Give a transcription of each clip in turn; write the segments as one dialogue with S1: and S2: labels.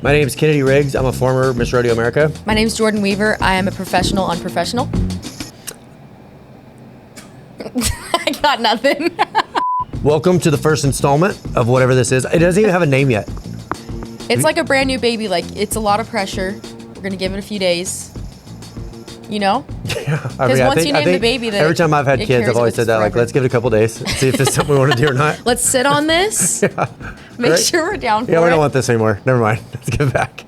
S1: My name is Kennedy Riggs. I'm a former Miss Rodeo America.
S2: My name is Jordan Weaver. I am a professional unprofessional. I got nothing.
S1: Welcome to the first installment of whatever this is. It doesn't even have a name yet.
S2: It's like a brand new baby. Like, it's a lot of pressure. We're going to give it a few days. You know?
S1: Yeah.
S2: Because once you name the baby, then
S1: every time I've had kids, I've always said that, like, let's give it a couple days, see if it's something we want to do or not.
S2: Let's sit on this. Make
S1: Right?
S2: sure we're down for it.
S1: Yeah, we don't want this anymore. Never mind. Let's give it back.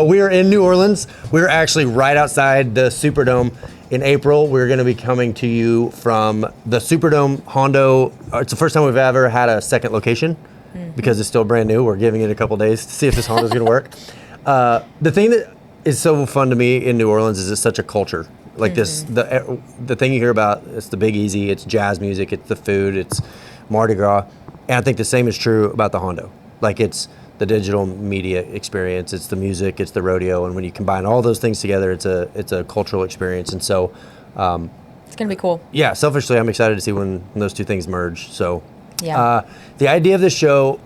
S1: We are in New Orleans. We're actually right outside the Superdome. In April, we're going to be coming to you from the Superdome Hondo. It's the first time we've ever had a second location because it's still brand new. We're giving it a couple days to see if this Hondo's going to work. The thing that is so fun to me in New Orleans is it's such a culture. Like this, the thing you hear about, it's the Big Easy, it's jazz music, it's the food, it's Mardi Gras. And I think the same is true about the Hondo. Like, it's the digital media experience, it's the music, it's the rodeo, and when you combine all those things together, it's a cultural experience. And so
S2: it's gonna be cool.
S1: Yeah, selfishly, I'm excited to see when those two things merge. So
S2: yeah.
S1: The idea of this show,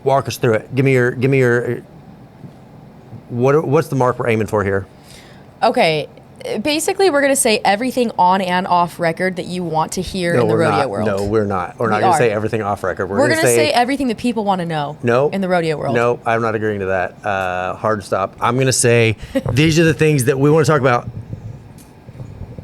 S1: walk us through it. Give me your what's the mark we're aiming for here?
S2: Okay. Basically, we're going to say everything on and off record that you want to hear in the rodeo world.
S1: No, we're not. We're not going to say everything off record.
S2: We're going to say everything that people want to know in the rodeo world.
S1: No, I'm not agreeing to that. Hard stop. I'm going to say these are the things that we want to talk about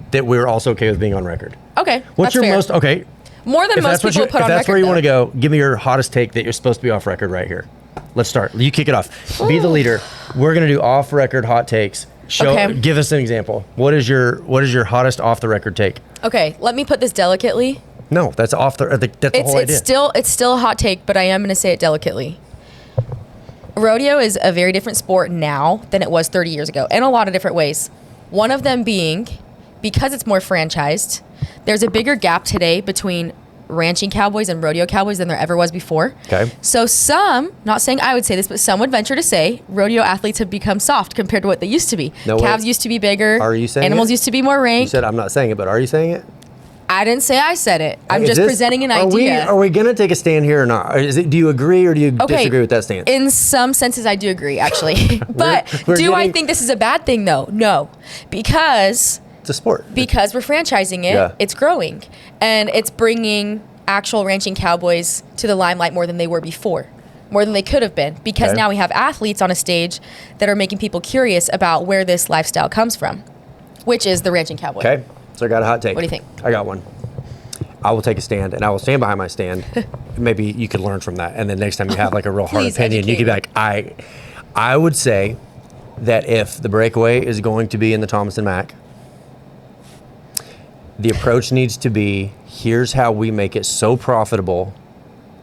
S1: that we're also okay with being on record.
S2: Okay,
S1: What's your
S2: fair.
S1: most, okay.
S2: More than most people put on record,
S1: If that's where you want to go, give me your hottest take that you're supposed to be off record right here. Let's start. You kick it off. Be the leader. We're going to do off record hot takes. Give us an example. What is your hottest off the record take?
S2: Okay, let me put this delicately.
S1: No, that's off the. That's the whole idea.
S2: It's still a hot take, but I am going to say it delicately. Rodeo is a very different sport now than it was 30 years ago, in a lot of different ways. One of them being, because it's more franchised, there's a bigger gap today between ranching cowboys and rodeo cowboys than there ever was before.
S1: Okay.
S2: So some, not saying I would say this, but some would venture to say rodeo athletes have become soft compared to what they used to be.
S1: No,
S2: calves used to be bigger.
S1: Are you saying
S2: animals
S1: it?
S2: used to be more ranked?
S1: You said I'm not saying it, but are you saying it?
S2: I didn't say I said it. I'm just presenting an idea.
S1: Are we going to take a stand here or not? Do you agree or do you disagree with that stance?
S2: In some senses, I do agree, actually. But I think this is a bad thing, though? No. Because
S1: it's a sport.
S2: Because we're franchising it, It's growing. And it's bringing actual ranching cowboys to the limelight more than they were before, more than they could have been, because now we have athletes on a stage that are making people curious about where this lifestyle comes from, which is the ranching cowboy.
S1: Okay, so I got a hot take.
S2: What do you think?
S1: I got one. I will take a stand, and I will stand behind my stand. Maybe you could learn from that, and then next time you have like a real hard opinion, you could be like, I would say that if the breakaway is going to be in the Thomas and Mack, the approach needs to be, here's how we make it so profitable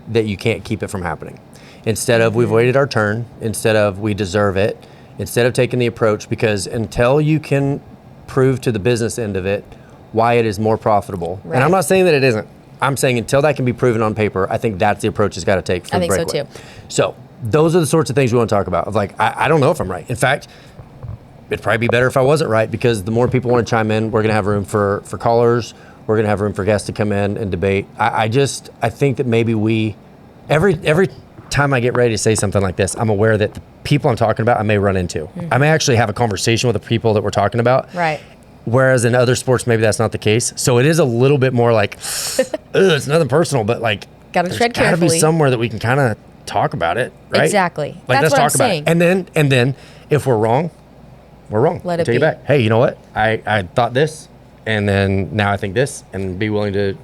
S1: that you can't keep it from happening. Instead of we've waited our turn, instead of we deserve it, instead of taking the approach, because until you can prove to the business end of it why it is more profitable, and I'm not saying that it isn't, I'm saying until that can be proven on paper, I think that's the approach it's got to take for the breakaway.
S2: I think so too.
S1: So those are the sorts of things we want to talk about. Of like, I don't know if I'm right. In fact, it'd probably be better if I wasn't right, because the more people want to chime in, we're going to have room for callers. We're going to have room for guests to come in and debate. I think that maybe every time I get ready to say something like this, I'm aware that the people I'm talking about, I may run into. I may actually have a conversation with the people that we're talking about.
S2: Right.
S1: Whereas in other sports, maybe that's not the case. So it is a little bit more like, it's nothing personal, but like,
S2: gotta tread
S1: carefully. Gotta be somewhere that we can kind of talk about it, right?
S2: Exactly.
S1: Like,
S2: that's
S1: let's
S2: what
S1: talk
S2: I'm
S1: about
S2: saying.
S1: it. And then if we're wrong, we're wrong.
S2: Let it
S1: take
S2: be.
S1: it back. Hey, you know what? I thought this, and then now I think this, and be willing to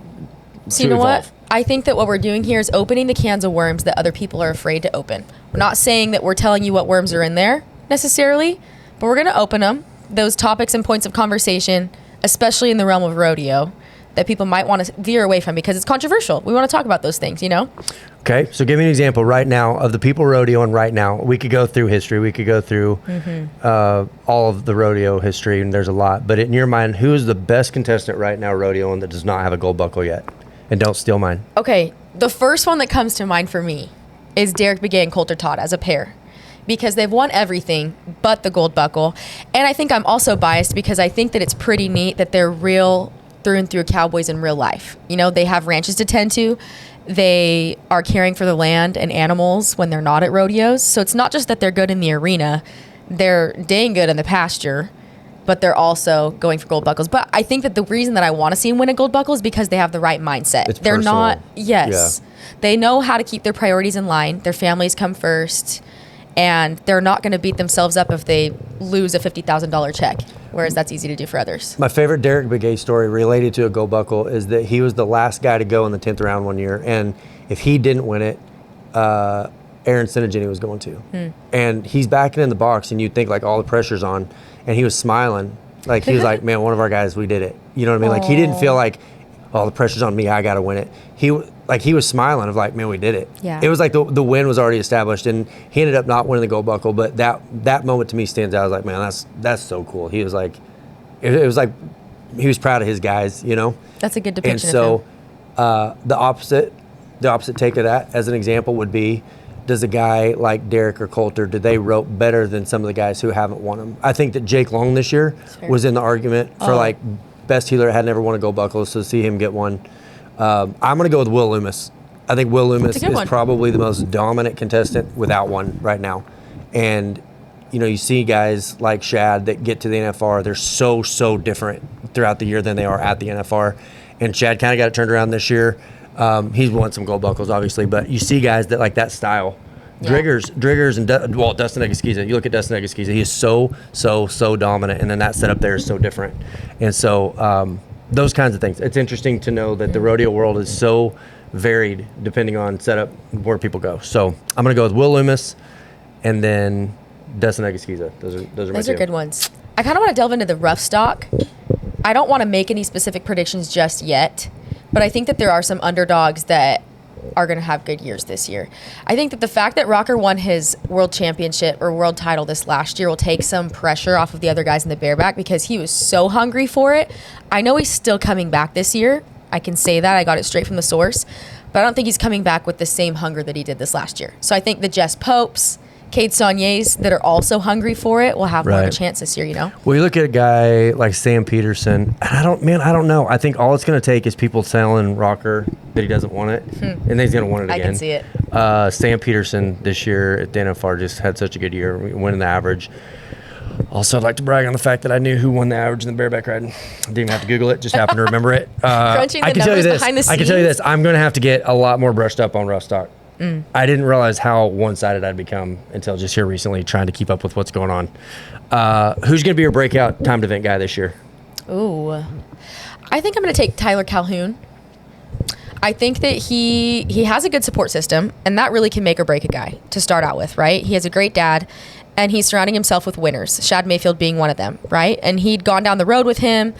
S2: So you know what? I think that what we're doing here is opening the cans of worms that other people are afraid to open. We're not saying that we're telling you what worms are in there necessarily, but we're going to open them, those topics and points of conversation, especially in the realm of rodeo, that people might want to veer away from because it's controversial. We want to talk about those things, you know?
S1: Okay, so give me an example right now of the people rodeoing right now. We could go through history. We could go through all of the rodeo history, and there's a lot. But in your mind, who is the best contestant right now rodeoing that does not have a gold buckle yet? And don't steal mine.
S2: Okay, the first one that comes to mind for me is Derek Begay and Coulter Todd as a pair, because they've won everything but the gold buckle. And I think I'm also biased because I think that it's pretty neat that they're real through and through cowboys in real life. You know, they have ranches to tend to, They are caring for the land and animals when they're not at rodeos. So it's not just that they're good in the arena, they're dang good in the pasture, but they're also going for gold buckles. But I think that the reason that I want to see them win a gold buckle is because they have the right mindset. They're
S1: personal.
S2: not, yes. Yeah. They know how to keep their priorities in line. Their families come first, and they're not going to beat themselves up if they lose a $50,000 check, whereas that's easy to do for others.
S1: My favorite Derek Begay story related to a gold buckle is that he was the last guy to go in the 10th round one year, and if he didn't win it, Aaron Sinigini was going to. And he's backing in the box, and you'd think like all the pressure's on, and he was smiling. Like he was like, man, one of our guys, we did it. You know what I mean? Like he didn't feel like, oh, the pressure's on me, I got to win it. He was smiling of like, man, we did it.
S2: Yeah.
S1: It was like the win was already established, and he ended up not winning the gold buckle, but that moment to me stands out. I was like, man, that's so cool. He was like, it was like he was proud of his guys, you know?
S2: That's a good depiction
S1: and so,
S2: of him.
S1: the opposite take of that, as an example, would be, does a guy like Derek or Coulter, do they rope better than some of the guys who haven't won them? I think that Jake Long this year was in the argument for like best healer that had never won a gold buckle, so to see him get one. I'm going to go with Will Loomis. I think Will Loomis is probably the most dominant contestant without one right now. And, you know, you see guys like Shad that get to the NFR, they're so different throughout the year than they are at the NFR. And Shad kind of got it turned around this year. He's won some gold buckles, obviously, but you see guys that like that style. Yeah. Driggers, and Dustin Egaskiza. You look at Dustin Egaskiza; he is so dominant, and then that setup there is so different. And so those kinds of things. It's interesting to know that the rodeo world is so varied depending on setup where people go. So I'm going to go with Will Loomis, and then Dustin Egaskiza. Those are
S2: good ones. I kind of want to delve into the rough stock. I don't want to make any specific predictions just yet, but I think that there are some underdogs that are going to have good years this year. I think that the fact that Rocker won his world championship or world title this last year will take some pressure off of the other guys in the bareback because he was so hungry for it. I know he's still coming back this year. I can say that. I got it straight from the source. But I don't think he's coming back with the same hunger that he did this last year. So I think the Jess Popes, Cade Sauniers that are also hungry for it will have more of a chance this year, you know?
S1: Well, you look at a guy like Sam Peterson, and I don't know. I think all it's going to take is people telling Rocker that he doesn't want it, and then he's going to want it again.
S2: I can see it.
S1: Sam Peterson this year at the NFR just had such a good year, winning the average. Also, I'd like to brag on the fact that I knew who won the average in the bareback riding. Didn't even have to Google it, just happened to remember it.
S2: Crunching the numbers behind the scenes.
S1: I can tell you this, I'm going to have to get a lot more brushed up on rough stock. I didn't realize how one-sided I'd become until just here recently trying to keep up with what's going on. Who's going to be your breakout timed event guy this year?
S2: Ooh. I think I'm going to take Tyler Calhoun. I think that he has a good support system, and that really can make or break a guy to start out with, right? He has a great dad, and he's surrounding himself with winners, Shad Mayfield being one of them, right? And he'd gone down the road with him.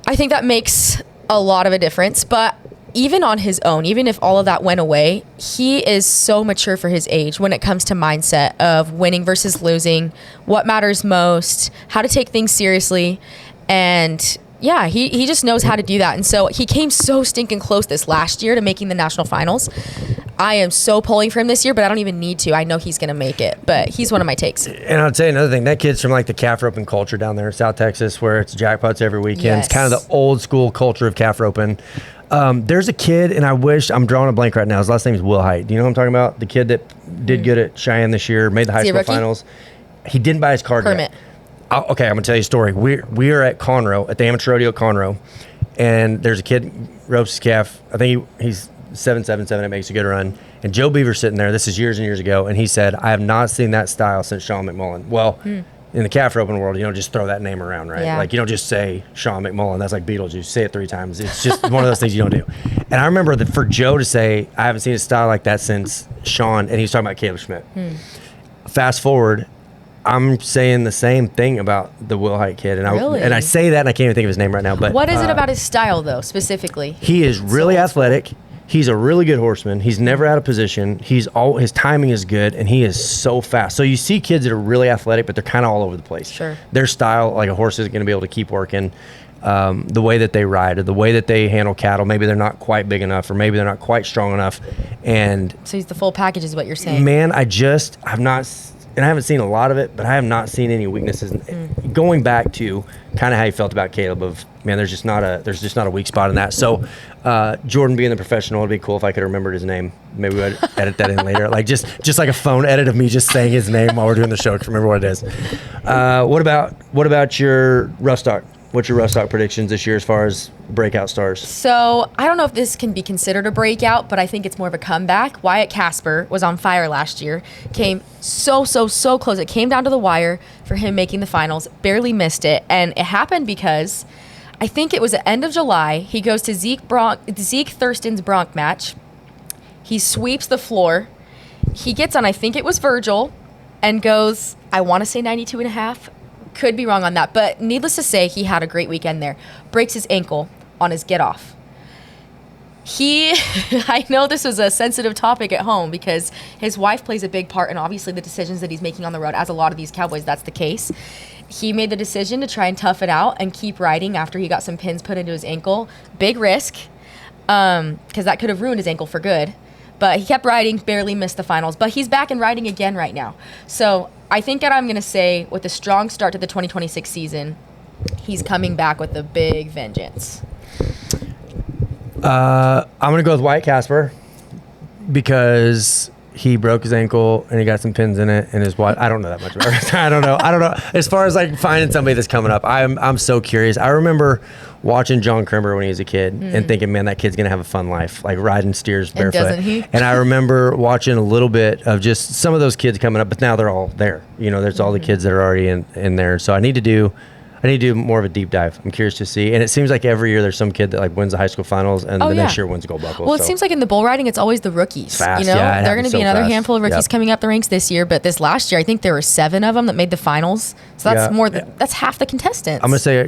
S2: I think that makes a lot of a difference, but even on his own, even if all of that went away, he is so mature for his age when it comes to mindset of winning versus losing, what matters most, how to take things seriously. And yeah, he just knows how to do that. And so he came so stinking close this last year to making the national finals. I am so pulling for him this year, but I don't even need to. I know he's going to make it, but he's one of my takes.
S1: And I'll tell you another thing. That kid's from like the calf roping culture down there in South Texas where it's jackpots every weekend.
S2: Yes.
S1: It's kind of the old school culture of calf roping. There's a kid, and I'm drawing a blank right now. His last name is Will Height. Do you know what I'm talking about? The kid that did good at Cheyenne this year, made the high school finals. He didn't buy his card yet. Okay, I'm going to tell you a story. We are at Conroe, at the amateur rodeo at Conroe, and there's a kid, ropes his calf. I think he's 7.77. It makes a good run. And Joe Beaver's sitting there. This is years and years ago. And he said, I have not seen that style since Sean McMullen. Well, in the calf roping world, you don't just throw that name around, right?
S2: Yeah.
S1: Like, you don't just say Sean McMullen. That's like Beetlejuice. Say it 3 times. It's just one of those things you don't do. And I remember that for Joe to say, I haven't seen a style like that since Sean, and he was talking about Caleb Schmidt. Fast forward, I'm saying the same thing about the Will Height kid. And I say that, and I can't even think of his name right now. But
S2: what is it about his style, though, specifically?
S1: He is really athletic. He's a really good horseman. He's never out of position. His timing is good, and he is so fast. So you see kids that are really athletic, but they're kind of all over the place.
S2: Sure.
S1: Their style, like a horse isn't going to be able to keep working. The way that they ride, or the way that they handle cattle, maybe they're not quite big enough, or maybe they're not quite strong enough. And
S2: so he's the full package is what you're saying.
S1: Man, I've not, and I haven't seen a lot of it, but I have not seen any weaknesses. going back to kind of how you felt about Caleb of, man, there's just not a weak spot in that. So Jordan being the professional, it'd be cool if I could remember his name. Maybe we'd edit that in later. Like just like a phone edit of me just saying his name while we're doing the show to remember what it is. What about your rough stock? What's your rough stock predictions this year as far as breakout stars?
S2: So I don't know if this can be considered a breakout, but I think it's more of a comeback. Wyatt Casper was on fire last year. Came so close. It came down to the wire for him making the finals. Barely missed it. And it happened because I think it was the end of July. He goes to Zeke Thurston's bronc match. He sweeps the floor. He gets on, I think it was Virgil, and goes, I want to say 92.5. Could be wrong on that, but needless to say, he had a great weekend there. Breaks his ankle on his get off. I know this was a sensitive topic at home because his wife plays a big part in obviously the decisions that he's making on the road. As a lot of these Cowboys, that's the case. He made the decision to try and tough it out and keep riding after he got some pins put into his ankle. Big risk, because that could have ruined his ankle for good. But he kept riding, barely missed the finals. But he's back and riding again right now. So I think that I'm going to say with a strong start to the 2026 season, he's coming back with a big vengeance.
S1: I'm going to go with Wyatt Casper because he broke his ankle and he got some pins in it, and his wife, I don't know that much about it. I don't know. As far as like finding somebody that's coming up, I'm so curious. I remember watching John Crimber when he was a kid and thinking, man, that kid's going to have a fun life, like riding steers barefoot.
S2: And doesn't he?
S1: And I remember watching a little bit of just some of those kids coming up, but now they're all there. You know, there's all the kids that are already in there. So I need to do more of a deep dive. I'm curious to see. And it seems like every year there's some kid that like wins the high school finals and the next year wins gold buckle.
S2: Well, it seems like in the bull riding, it's always the rookies.
S1: Fast,
S2: you know,
S1: yeah,
S2: they're going to be another handful of rookies
S1: Yep.
S2: coming up the ranks this year. But this last year, I think there were 7 of them that made the finals. So that's that's half the contestants.
S1: I'm gonna say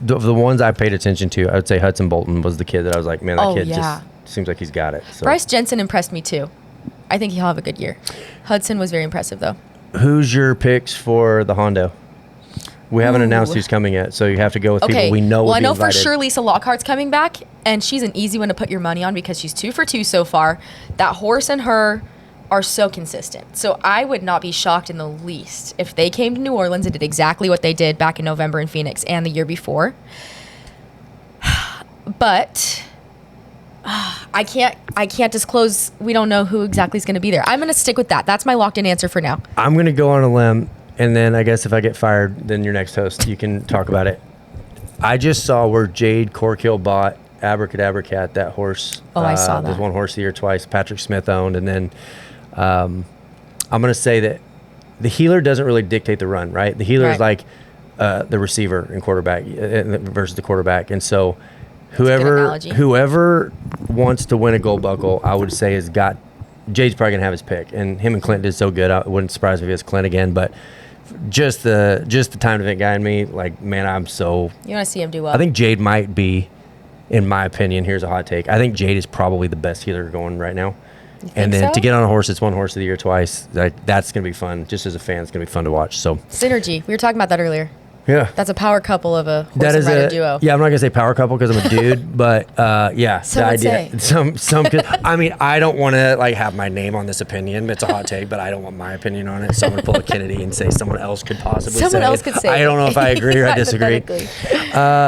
S1: the ones I paid attention to. I would say Hudson Bolton was the kid that I was like, man, that kid just seems like he's got it. So.
S2: Bryce Jensen impressed me too. I think he'll have a good year. Hudson was very impressive though.
S1: Who's your picks for the Hondo? We haven't announced who's coming yet, so you have to go with people we know.
S2: Well, I know
S1: invited.
S2: for sure Lisa Lockhart's coming back, and she's an easy one to put your money on because she's 2 for 2 so far. That horse and her are so consistent. So I would not be shocked in the least if they came to New Orleans and did exactly what they did back in November in Phoenix and the year before. But I can't disclose. We don't know who exactly is going to be there. I'm going to stick with that. That's my locked-in answer for now.
S1: I'm going to go on a limb, and then I guess if I get fired, then your next host, you can talk about it. I just saw where Jade Corkill bought Abracadabra Cat, that horse.
S2: Oh, I saw that.
S1: There's one horse a year twice. Patrick Smith owned, and then I'm going to say that the healer doesn't really dictate the run, right? The healer is like the receiver and quarterback versus the quarterback, and so whoever wants to win a gold buckle, I would say has got. Jade's probably gonna have his pick, and him and Clint did so good. I wouldn't surprise me if it's Clint again, but just the timed event guy in me, like, man, you want
S2: to see him do well.
S1: I think Jade might be, in my opinion, here's a hot take. I think Jade is probably the best healer going right now. And then to get on a horse that's won horse of the year twice, that's gonna be fun. Just as a fan, it's gonna be fun to watch. So synergy.
S2: We were talking about that earlier.
S1: Yeah,
S2: that's a power couple of a horse and rider duo.
S1: Yeah, I'm not gonna say power couple because I'm a dude, but
S2: some
S1: the idea. Some. I mean, I don't want to like have my name on this opinion. It's a hot take, but I don't want my opinion on it. So I'm gonna pull a Kennedy and say someone else could possibly.
S2: Someone else could say.
S1: I don't know if I agree or I disagree.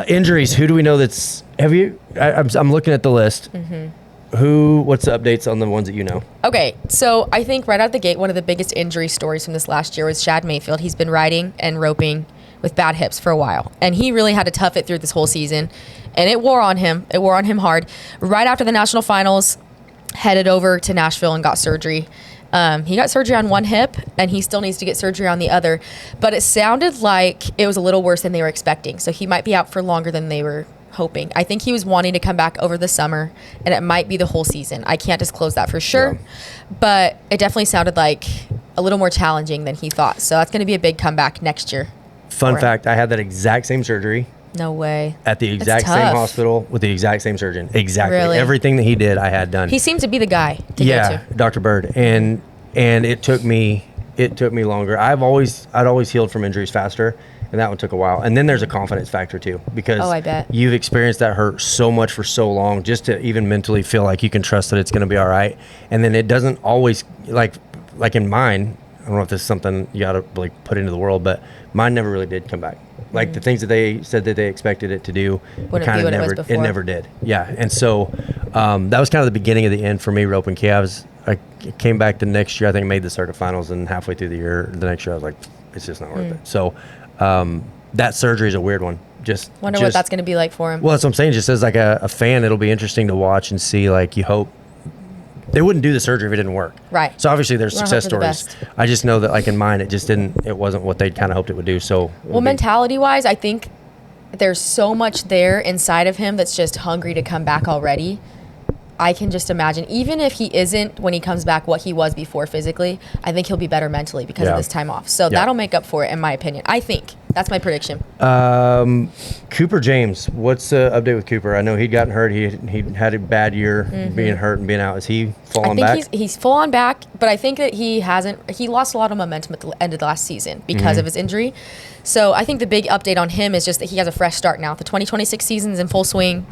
S1: Injuries. Who do we know that's? Have you? I'm looking at the list. Mm-hmm. What's the updates on the ones that you know?
S2: Okay, so I think right out the gate, one of the biggest injury stories from this last year was Shad Mayfield. He's been riding and roping with bad hips for a while, and he really had to tough it through this whole season, and it wore on him. It wore on him hard. Right after the national finals, headed over to Nashville and got surgery. He got surgery on one hip, and he still needs to get surgery on the other, but it sounded like it was a little worse than they were expecting, so he might be out for longer than they were hoping. I think he was wanting to come back over the summer, and it might be the whole season. I can't disclose that for sure, but it definitely sounded like a little more challenging than he thought, so that's going to be a big comeback next year.
S1: Fun fact, I had that exact same surgery.
S2: No way.
S1: At the exact same hospital with the exact same surgeon. Exactly.
S2: Really?
S1: Everything that he did, I had done.
S2: He seemed to be the guy to go to.
S1: Dr. Bird. And it took me longer. I'd always healed from injuries faster, and that one took a while. And then there's a confidence factor too, because
S2: I bet.
S1: You've experienced that hurt so much for so long, just to even mentally feel like you can trust that it's going to be all right. And then it doesn't always, like in mine, I don't know if this is something you got to like put into the world, but mine never really did come back. Like the things that they said that they expected it to do,
S2: Wouldn't be what it was
S1: never,
S2: before.
S1: it never did. Yeah. And so that was kind of the beginning of the end for me roping calves. I came back the next year, I think made the circuit finals, and halfway through the year, the next year I was like, it's just not worth it. So that surgery is a weird one.
S2: Wonder what that's going to be like for him.
S1: Well, that's what I'm saying. Just as like a fan, it'll be interesting to watch and see. Like, you hope they wouldn't do the surgery if it didn't work.
S2: Right.
S1: So obviously there's
S2: We're gonna
S1: success
S2: hope for the
S1: stories.
S2: best.
S1: I just know that like in mine, it wasn't what they'd kind of hoped it would do. So
S2: Well, mentality wise, I think there's so much there inside of him that's just hungry to come back already. I can just imagine, even if he isn't, when he comes back, what he was before physically, I think he'll be better mentally because of this time off. So that'll make up for it, in my opinion. I think. That's my prediction.
S1: Cooper James, what's the update with Cooper? I know he'd gotten hurt. He had a bad year being hurt and being out. Is he falling back?
S2: I think he's full on back, but I think that he lost a lot of momentum at the end of the last season because of his injury. So I think the big update on him is just that he has a fresh start now. The 2026 season is in full swing,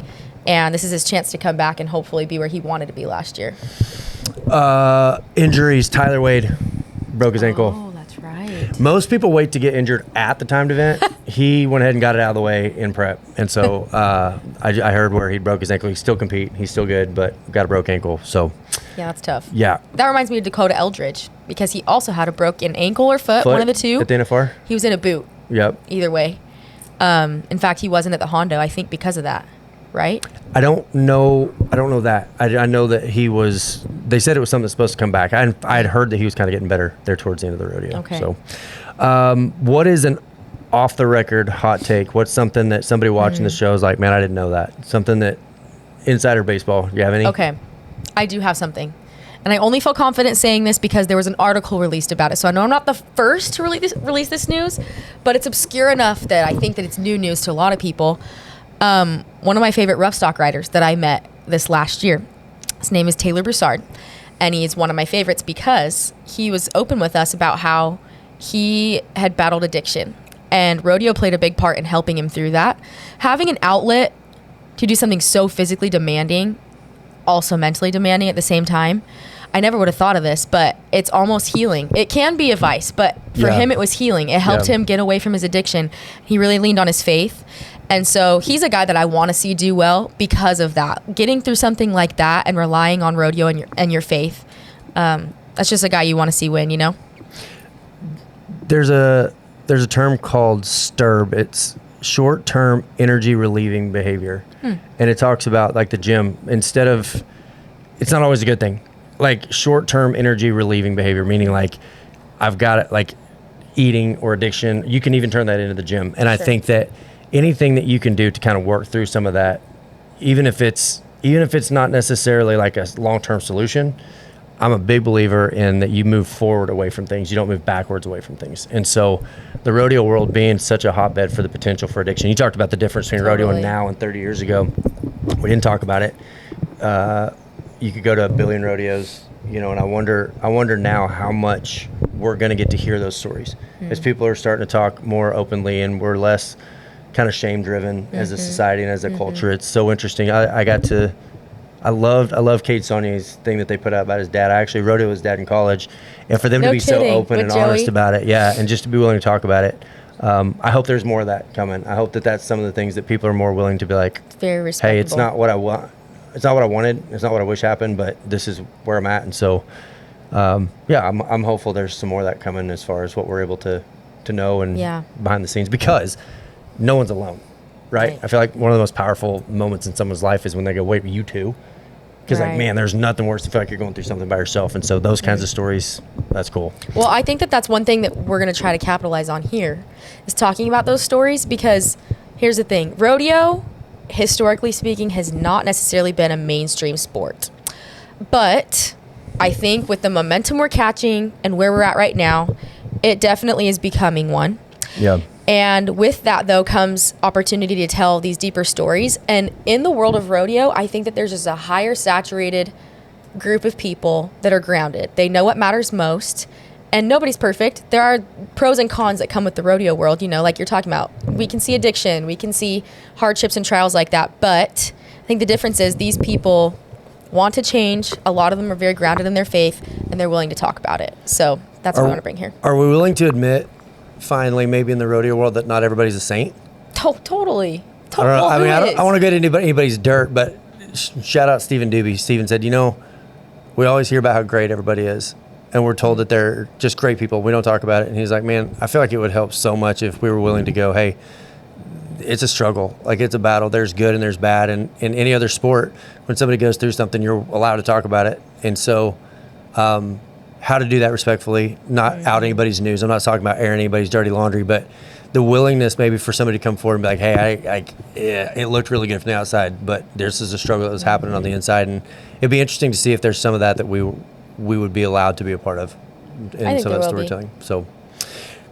S2: and this is his chance to come back and hopefully be where he wanted to be last year.
S1: Injuries. Tyler Wade broke his ankle.
S2: Oh, that's right.
S1: Most people wait to get injured at the timed event. He went ahead and got it out of the way in prep. And so I heard where he broke his ankle. He still compete. He's still good, but got a broke ankle. So
S2: Yeah, that's tough.
S1: yeah.
S2: That reminds me of Dakota Eldridge because he also had a broken ankle or foot, one of the two.
S1: At the NFR?
S2: He was in a boot.
S1: Yep.
S2: Either way. In fact, he wasn't at the Hondo, I think, because of that, right?
S1: I don't know that. I know that he was. They said it was something that's supposed to come back. I had heard that he was kind of getting better there towards the end of the rodeo.
S2: Okay.
S1: So, what is an off the record hot take? What's something that somebody watching the show is like, man, I didn't know that. Something that insider baseball. You have any?
S2: Okay, I do have something. And I only feel confident saying this because there was an article released about it. So I know I'm not the first to release this news, but it's obscure enough that I think that it's new news to a lot of people. One of my favorite rough stock riders that I met this last year, his name is Taylor Broussard. And he's one of my favorites because he was open with us about how he had battled addiction. And rodeo played a big part in helping him through that. Having an outlet to do something so physically demanding, also mentally demanding at the same time. I never would have thought of this, but it's almost healing. It can be a vice, but for him, it was healing. It helped him get away from his addiction. He really leaned on his faith. And so he's a guy that I want to see do well because of that. Getting through something like that and relying on rodeo and your faith, that's just a guy you want to see win, you know?
S1: There's a term called STIRB. It's short-term energy relieving behavior. And it talks about like the gym. Instead of, it's not always a good thing. Like short-term energy relieving behavior, meaning like I've got it, like eating or addiction. You can even turn that into the gym. And I think that anything that you can do to kind of work through some of that, even if it's not necessarily like a long-term solution, I'm a big believer in that you move forward away from things. You don't move backwards away from things. And so the rodeo world being such a hotbed for the potential for addiction. You talked about the difference between rodeo and now and 30 years ago. We didn't talk about it. You could go to a billion rodeos, you know, and I wonder now how much we're going to get to hear those stories as people are starting to talk more openly and we're less kind of shame driven as a society and as a culture. It's so interesting. I love Cade Saulnier's thing that they put out about his dad. I actually rode it with his dad in college, and for them to be so open and honest about it, and just to be willing to talk about it. I hope there's more of that coming. I hope that that's some of the things that people are more willing to be like,
S2: It's very respectable.
S1: hey, it's not what I want. It's not what I wanted. It's not what I wish happened, but this is where I'm at. And so, I'm hopeful there's some more of that coming as far as what we're able to know and behind the scenes, because no one's alone, right? I feel like one of the most powerful moments in someone's life is when they go, wait, you too? Because like, man, there's nothing worse than feel like you're going through something by yourself. And so those kinds of stories, that's cool.
S2: Well, I think that that's one thing that we're going to try to capitalize on here is talking about those stories, because here's the thing. Rodeo, historically speaking, has not necessarily been a mainstream sport. But I think with the momentum we're catching and where we're at right now, it definitely is becoming one.
S1: Yeah.
S2: And with that, though, comes opportunity to tell these deeper stories. And in the world of rodeo, I think that there's just a higher saturated group of people that are grounded. They know what matters most. And nobody's perfect. There are pros and cons that come with the rodeo world, you know, like you're talking about. We can see addiction. We can see hardships and trials like that. But I think the difference is these people want to change. A lot of them are very grounded in their faith, and they're willing to talk about it. So That's what I want to bring here.
S1: Are we willing to admit, finally, maybe in the rodeo world, that not everybody's a saint?
S2: Totally.
S1: I don't know. I mean, I don't want to get anybody's dirt, but shout out Stephen Doobie. Stephen said, we always hear about how great everybody is, and we're told that they're just great people. We don't talk about it. And he's like, man, I feel like it would help so much if we were willing to go, hey, it's a struggle. Like, it's a battle. There's good and there's bad. And in any other sport, when somebody goes through something, you're allowed to talk about it. And so how to do that respectfully, not out anybody's news. I'm not talking about airing anybody's dirty laundry, but the willingness maybe for somebody to come forward and be like, hey, it looked really good from the outside, but this is a struggle that was happening on the inside. And it'd be interesting to see if there's some of that we would be allowed to be a part of in some of that storytelling. So,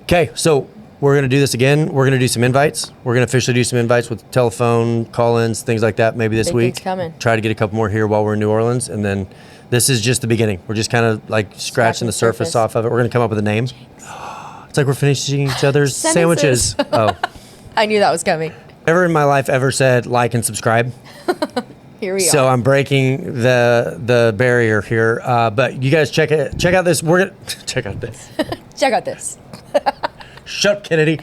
S1: okay, so we're going to do this again. We're going to do some invites. We're going to officially do some invites with telephone, call-ins, things like that maybe this week.
S2: Big things coming.
S1: Try to get a couple more here while we're in New Orleans. And then this is just the beginning. We're just kind of like scratching the surface off of it. We're going to come up with a name. It's like we're finishing each other's sandwiches. Oh.
S2: I knew that was coming.
S1: Never in my life ever said like and subscribe.
S2: Here we are.
S1: So I'm breaking the barrier here. But you guys check out this. We're gonna check out this.
S2: Check out this.
S1: Shut up, Kennedy.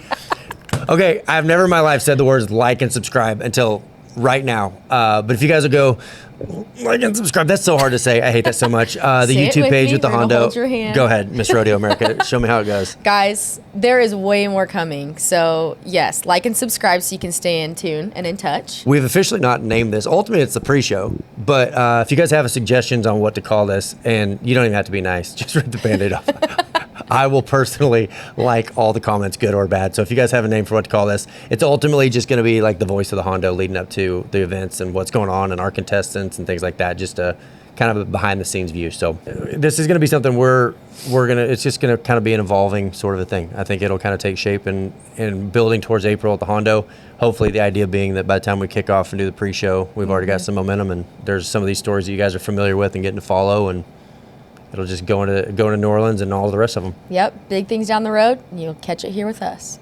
S1: Okay, I've never in my life said the words like and subscribe until right now. But if you guys will go like and subscribe, that's so hard to say. I hate that so much. The YouTube page with the Hondo.
S2: Hold your hand.
S1: Go ahead, Miss Rodeo America. Show me how it goes.
S2: Guys, there is way more coming. So yes, like and subscribe so you can stay in tune and in touch.
S1: We've officially not named this. Ultimately, it's the pre-show. But if you guys have suggestions on what to call this, and you don't even have to be nice, just rip the Band-Aid off. I will personally like all the comments, good or bad. So if you guys have a name for what to call this, it's ultimately just going to be like the voice of the Hondo leading up to the events and what's going on and our contestants and things like that. Just a kind of a behind the scenes view. So this is going to be something it's just going to kind of be an evolving sort of a thing. I think it'll kind of take shape and building towards April at the Hondo. Hopefully the idea being that by the time we kick off and do the pre-show, we've already got some momentum and there's some of these stories that you guys are familiar with and getting to follow, and it'll just go into New Orleans and all the rest of them.
S2: Yep, big things down the road, and you'll catch it here with us.